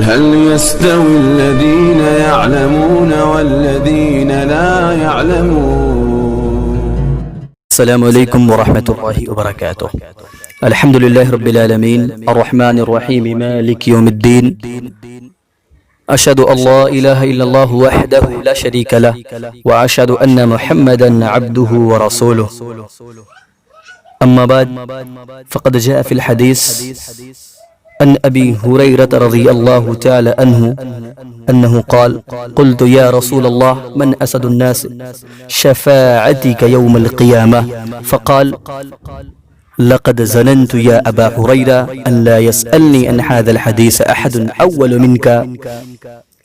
هل يستوي الذين يعلمون والذين لا يعلمون. السلام علیکم ورحمۃ اللہ وبرکاتہ. الحمد للہ رب العالمین الرحمن الرحیم مالک یوم الدین. اشهد ان لا الہ الا اللہ وحدہ لا شریک لہ واشهد ان محمدا عبدہ ورسولہ. اما بعد فقد جاء في الحديث عن ابي هريرة رضي الله تعالى عنه انه قال قلت يا رسول الله من اسد الناس شفاعتك يوم القيامة فقال لقد ظننت يا ابا هريرة ان لا يسألني عن هذا الحديث احد اول منك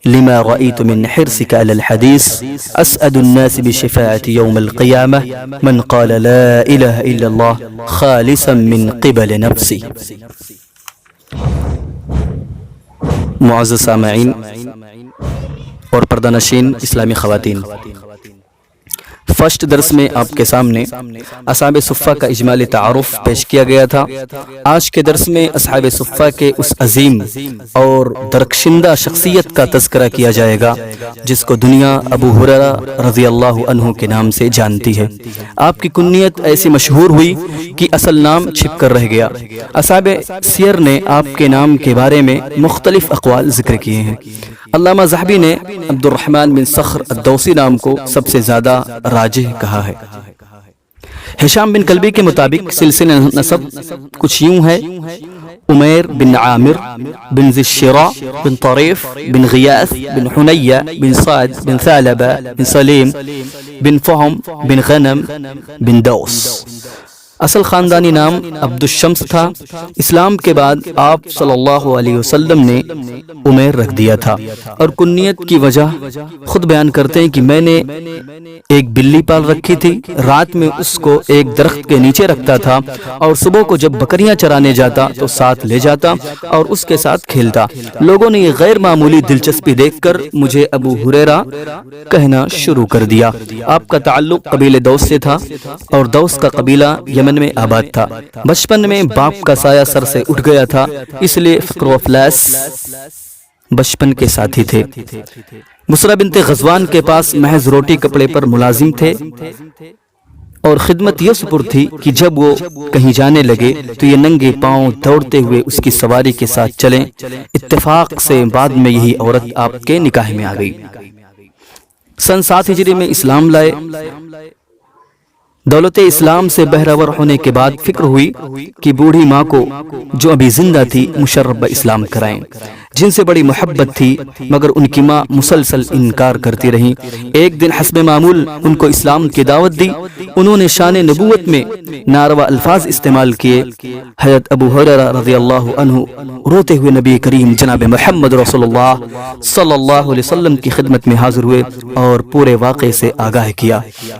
لما رأيت من حرصك على الحديث. أسعد الناس بشفاعة يوم القيامة من قال لا إله إلا الله خالصا من قبل نفسي. معزز سامعین اور پردہ نشین اسلامی خواتین، فرسٹ درس میں آپ کے سامنے اصحاب صفہ کا اجمالی تعارف پیش کیا گیا تھا. آج کے درس میں اصحاب صفہ کے اس عظیم اور درخشندہ شخصیت کا تذکرہ کیا جائے گا جس کو دنیا ابو ہریرہ رضی اللہ عنہ کے نام سے جانتی ہے. آپ کی کنیت ایسی مشہور ہوئی کہ اصل نام چھپ کر رہ گیا. اصحاب سیر نے آپ کے نام کے بارے میں مختلف اقوال ذکر کیے ہیں. علامہ ذہبی نے عبد الرحمن بن صخر الدوسی نام کو سب سے زیادہ راجح کہا ہے. ہشام بن کلبی کے مطابق سلسلہ نسب کچھ یوں ہے: عمیر بن عامر بن ذی الشراء بن طریف بن غیاث بن حنیہ بن سعد بن ثعلبہ بن سلیم بن فہم بن غنم بن دوس. اصل خاندانی نام عبد الشمس تھا. اسلام کے بعد آپ صلی اللہ علیہ وسلم نے عمیر رکھ دیا تھا اور کنیت کی وجہ خود بیان کرتے ہیں کہ میں نے ایک بلی پال رکھی تھی. رات میں اس کو ایک درخت کے نیچے رکھتا تھا اور صبح کو جب بکریاں چرانے جاتا تو ساتھ لے جاتا اور اس کے ساتھ کھیلتا. لوگوں نے یہ غیر معمولی دلچسپی دیکھ کر مجھے ابو ہریرہ کہنا شروع کر دیا. آپ کا تعلق قبیلے دوس سے تھا اور دوس کا قبیلہ یمن میں آباد تھا. بچپن میں باپ کا سایہ سر سے اٹھ گیا تھا، اس لیے فقر و افلاس بچپن کے ساتھی تھے. بصرہ بنت غزوان کے پاس محض روٹی کپڑے پر ملازم تھے اور خدمت یہ سپرد تھی کہ جب وہ کہیں جانے لگے تو یہ ننگے پاؤں دوڑتے ہوئے اس کی سواری کے ساتھ چلیں. اتفاق سے بعد میں یہی عورت آپ کے نکاح میں آ گئی. سن 7 ہجری میں اسلام لائے. دولت اسلام سے بہرور ہونے کے بعد فکر ہوئی کہ بوڑھی ماں کو جو ابھی زندہ تھی مشرب اسلام کرائیں. جن سے بڑی محبت تھی مگر ان کی ماں مسلسل انکار کرتی رہیں. ایک دن حسب معمول ان کو اسلام کی دعوت دی. انہوں نے شان نبوت میں ناروا الفاظ استعمال کیے. حضرت ابو ہریرہ رضی اللہ عنہ روتے ہوئے نبی کریم جناب محمد رسول اللہ صلی اللہ علیہ وسلم کی خدمت میں حاضر ہوئے اور پورے واقعے سے آگاہ کیا.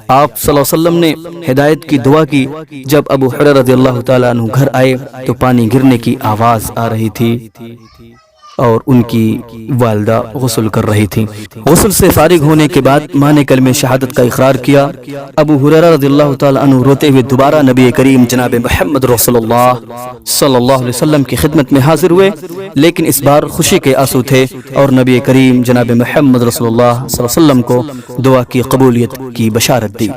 آپ صلی اللہ علیہ وسلم نے ہدایت کی دعا کی. جب ابو ہریرہ رضی اللہ تعالیٰ عنہ گھر آئے تو پانی گرنے کی آواز آ رہی تھی اور ان کی والدہ غسل کر رہی تھی. غسل سے فارغ ہونے کے بعد ماں نے کلمہ شہادت کا اقرار کیا. ابو ہریرہ رضی اللہ تعالیٰ عنہ روتے ہوئے دوبارہ نبی کریم جناب محمد رسول اللہ صلی اللہ علیہ وسلم کی خدمت میں حاضر ہوئے، لیکن اس بار خوشی کے آنسو تھے اور نبی کریم جناب محمد رسول اللہ صلی اللہ علیہ وسلم کو دعا کی قبولیت کی بشارت دی.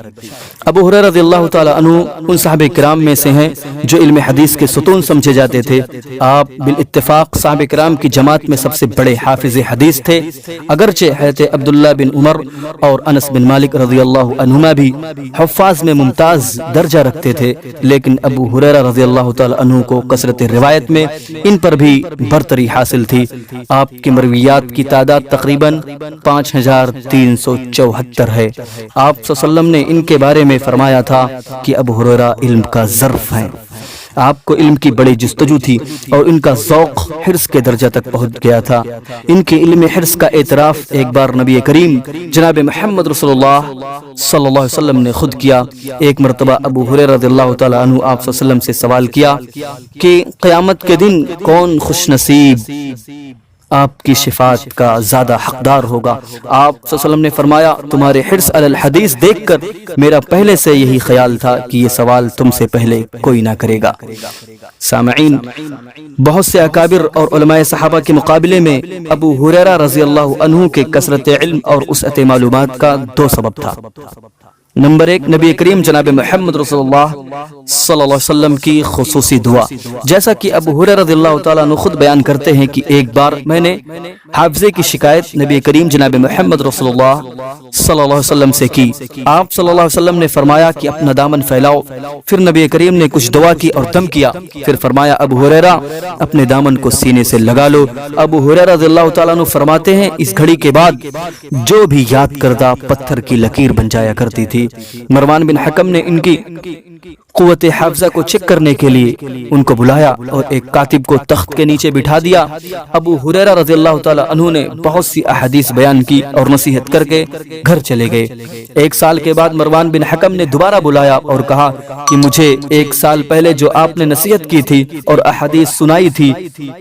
ابو ہریرہ رضی اللہ تعالیٰ عنہ ان صحابہ کرام میں سے ہیں جو علم حدیث کے ستون سمجھے جاتے تھے. آپ بالاتفاق صحابہ کرام کی جماعت میں سب سے بڑے حافظ حدیث تھے. اگرچہ حضرت عبداللہ بن عمر اور انس بن مالک رضی اللہ عنہما بھی حفاظ میں ممتاز درجہ رکھتے تھے، لیکن ابو ہریرہ رضی اللہ تعالی عنہ کو کثرت روایت میں ان پر بھی برتری حاصل تھی. آپ کی مرویات کی تعداد تقریباً 5374 ہے. آپ صلی اللہ علیہ وسلم نے ان کے بارے میں فرمایا تھا کہ ابو ہریرہ علم کا ظرف ہیں. آپ کو علم کی بڑی جستجو تھی اور ان کا ذوق حرص کے درجہ تک پہنچ گیا تھا. ان کے علم حرص کا اعتراف ایک بار نبی کریم جناب محمد رسول اللہ صلی اللہ علیہ وسلم نے خود کیا. ایک مرتبہ ابو ہریرہ رضی اللہ تعالی عنہ آپ صلی اللہ علیہ وسلم سے سوال کیا کہ قیامت کے دن کون خوش نصیب آپ کی شفاعت کا زیادہ حقدار ہوگا۔ آپ صلی اللہ علیہ وسلم نے فرمایا تمہارے حرص علی الحدیث دیکھ کر میرا پہلے سے یہی خیال تھا کہ یہ سوال تم سے پہلے کوئی نہ کرے گا۔ سامعین، بہت سے اکابر اور علماء صحابہ کے مقابلے میں ابو ہریرہ رضی اللہ عنہ کے کثرت علم اور وسعت معلومات کا دو سبب تھا۔ نمبر ایک، نبی کریم جناب محمد رسول اللہ صلی اللہ علیہ وسلم کی خصوصی دعا، جیسا کہ ابو ہریرہ رضی اللہ تعالیٰ عنہ خود بیان کرتے ہیں کہ ایک بار میں نے حافظے کی شکایت نبی کریم جناب محمد رسول اللہ صلی اللہ علیہ وسلم سے کی۔ آپ صلی اللہ علیہ وسلم نے فرمایا کہ اپنا دامن پھیلاؤ۔ پھر نبی کریم نے کچھ دعا کی اور دم کیا، پھر فرمایا ابو ہریرہ اپنے دامن کو سینے سے لگا لو۔ ابو ہریرہ رضی اللہ تعالیٰ عنہ فرماتے ہیں اس گھڑی کے بعد جو بھی یاد کردہ پتھر کی لکیر بن جایا کرتی تھی۔ مروان بن حکم نے ان کی قوت حافظہ کو چیک کرنے کے لیے ان کو بلایا اور ایک کاتب کو تخت کے نیچے بٹھا دیا۔ ابو ہریرہ رضی اللہ تعالی عنہ نے بہت سی احادیث بیان کی اور نصیحت کر کے گھر چلے گئے۔ ایک سال کے بعد مروان بن حکم نے دوبارہ بلایا اور کہا کہ مجھے ایک سال پہلے جو آپ نے نصیحت کی تھی اور احادیث سنائی تھی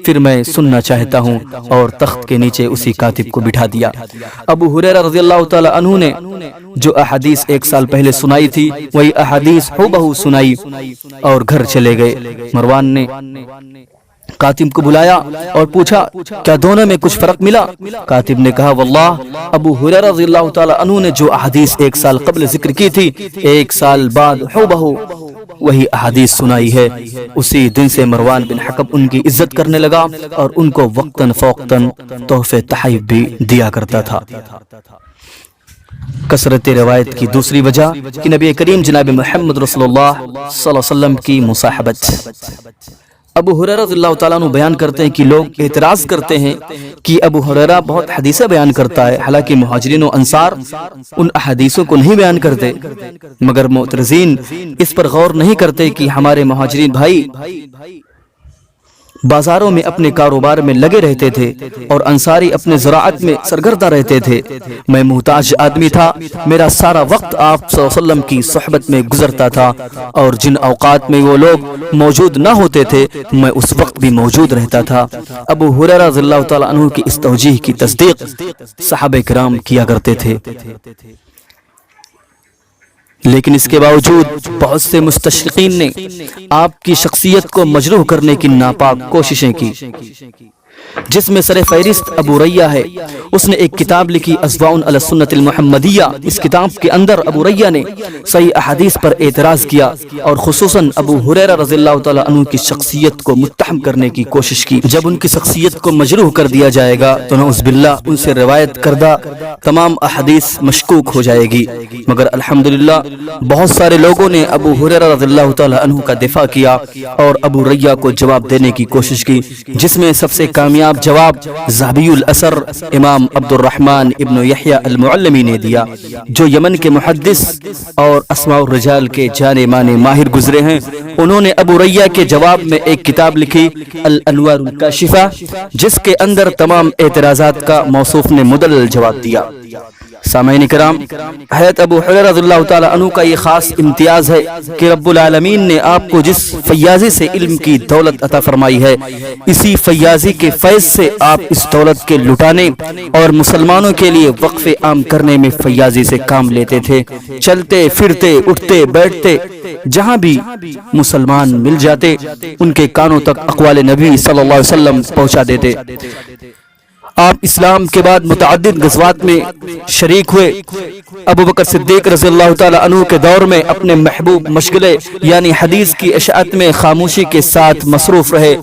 پھر میں سننا چاہتا ہوں، اور تخت کے نیچے اسی کاتب کو بٹھا دیا۔ ابو ہریرہ رضی اللہ تعالی عنہ نے جو احادیث ایک سال پہلے سنائی تھی وہی احادیث ہو بہو سنائی اور گھر چلے گئے۔ مروان نے کاتب کو بلایا اور پوچھا کیا دونوں میں کچھ فرق ملا؟ کاتب نے کہا واللہ ابو ہریرہ رضی اللہ تعالی عنہ نے جو احادیث ایک سال قبل ذکر کی تھی ایک سال بعد ہو بہو وہی احادیث سنائی ہے۔ اسی دن سے مروان بن حکم ان کی عزت کرنے لگا اور ان کو وقتاً فوقتاً تحفے تحائف بھی دیا کرتا تھا۔ کثرت روایت کی دوسری وجہ کہ نبی کریم جناب محمد رسول اللہ صلی اللہ علیہ وسلم کی مصاحبت۔ ابو ہریرہ رضی اللہ تعالیٰ عنہ بیان کرتے ہیں کہ لوگ اعتراض کرتے ہیں کہ ابو ہریرہ بہت حدیثیں بیان کرتا ہے، حالانکہ مہاجرین و انصار ان احادیثوں کو نہیں بیان کرتے، مگر معترضین اس پر غور نہیں کرتے کہ ہمارے مہاجرین بھائی بازاروں میں اپنے کاروبار میں لگے رہتے تھے اور انصاری اپنے زراعت میں سرگردہ رہتے تھے۔ میں محتاج آدمی تھا، میرا سارا وقت آپ صلی اللہ علیہ وسلم کی صحبت میں گزرتا تھا، اور جن اوقات میں وہ لوگ موجود نہ ہوتے تھے میں اس وقت بھی موجود رہتا تھا۔ ابو ہریرہ رضی اللہ تعالیٰ عنہ کی اس توجیہ کی تصدیق صحابہ کرام کیا کرتے تھے، لیکن اس کے باوجود بہت سے مستشرقین نے آپ کی شخصیت کو مجروح کرنے کی ناپاک کوششیں کی، جس میں سر فہرست ابو ریہ ہے۔ اس نے ایک کتاب لکھی اسواء علی السنۃ المحمدیہ۔ اس کتاب کے اندر ابو ریہ نے صحیح احادیث پر اعتراض کیا اور خصوصاً ابو ہریرہ رضی اللہ تعالی عنہ کی شخصیت کو متہم کرنے کی کوشش کی۔ جب ان کی شخصیت کو مجروح کر دیا جائے گا تو نعوذ باللہ ان سے روایت کردہ تمام احادیث مشکوک ہو جائے گی۔ مگر الحمدللہ بہت سارے لوگوں نے ابو ہریرہ رضی اللہ تعالی عنہ کا دفاع کیا اور ابو ریہ کو جواب دینے کی کوشش کی، جس میں سب سے کامیاب جواب ذہبی الاثر امام عبد الرحمن ابن یحییٰ المعلمی نے دیا، جو یمن کے محدث اور اسماء الرجال کے جانے مانے ماہر گزرے ہیں۔ انہوں نے ابو ریہ کے جواب میں ایک کتاب لکھی الانوار الکاشفہ، جس کے اندر تمام اعتراضات کا موصوف نے مدلل جواب دیا۔ سامعین کرام، حضرت ابو ہریرہ رضی اللہ تعالی عنہ کا یہ خاص امتیاز ہے کہ رب العالمین نے آپ کو جس فیاضی سے علم کی دولت عطا فرمائی ہے، اسی فیاضی کے فیض سے آپ اس دولت کے لٹانے اور مسلمانوں کے لیے وقف عام کرنے میں فیاضی سے کام لیتے تھے۔ چلتے پھرتے اٹھتے بیٹھتے جہاں بھی مسلمان مل جاتے ان کے کانوں تک اقوال نبی صلی اللہ علیہ وسلم پہنچا دیتے۔ آپ اسلام کے بعد متعدد غزوات میں شریک ہوئے۔ ابو بکر صدیق رضی اللہ تعالی عنہ کے دور میں اپنے محبوب مشغلے یعنی حدیث کی اشاعت میں خاموشی کے ساتھ مصروف رہے۔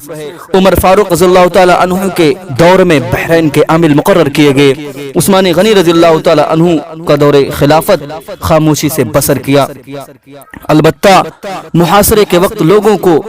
عمر فاروق رضی اللہ تعالی عنہ کے دور میں بحرین کے عامل مقرر کیے گئے۔ عثمان غنی رضی اللہ تعالی عنہ کا دور خلافت خاموشی سے بسر کیا۔ البتہ محاصرے کے وقت لوگوں کو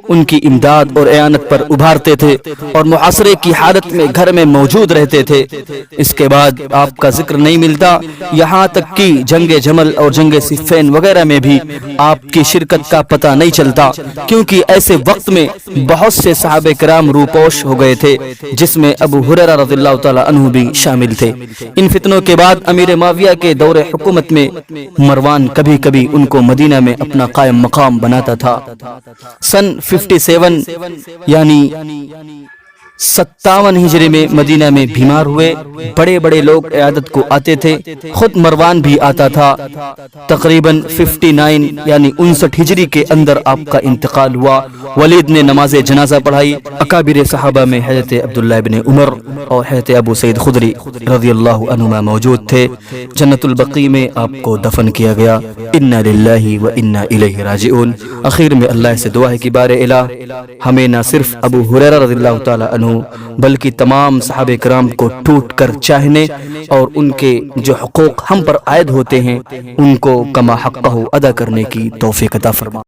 ان کی امداد اور اعانت پر ابھارتے تھے اور محاصرے کی حالت میں گھر میں موجود رہتے تھے۔ اس کے بعد آپ کا ذکر نہیں ملتا، یہاں تک کہ جنگ جمل اور جنگ صفین وغیرہ میں بھی آپ کی شرکت کا پتہ نہیں چلتا، کیونکہ ایسے وقت میں بہت سے صحابہ کرام روپوش ہو گئے تھے، جس میں ابو ہریرہ رضی اللہ تعالی عنہ بھی شامل تھے۔ ان فتنوں کے بعد امیر معاویہ کے دور حکومت میں مروان کبھی کبھی ان کو مدینہ میں اپنا قائم مقام بناتا تھا۔ سن 57 یعنی 57 ہجری میں مدینہ میں بیمار ہوئے. بڑے بڑے لوگ عیادت کو آتے تھے, خود مروان بھی آتا تھا. تقریباً 59 یعنی 59 ہجری کے اندر آپ کا انتقال ہوا. ولید نے نماز جنازہ پڑھائی. اکابر صحابہ میں حضرت عبداللہ ابن عمر اور حضرت ابو سعید خدری رضی اللہ عنہما موجود تھے. جنت البقیع میں آپ کو دفن کیا گیا. انا للہ و انا الیہ راجعون. اخیر میں اللہ سے دعا ہے کہ بار الہ ہمیں نہ صرف ابو ہریرہ رضی اللہ تعالی عنہ بلکہ تمام صحابہ کرام کو ٹوٹ کر چاہنے اور ان کے جو حقوق ہم پر عائد ہوتے ہیں ان کو کما حقہ ادا کرنے کی توفیق عطا فرما.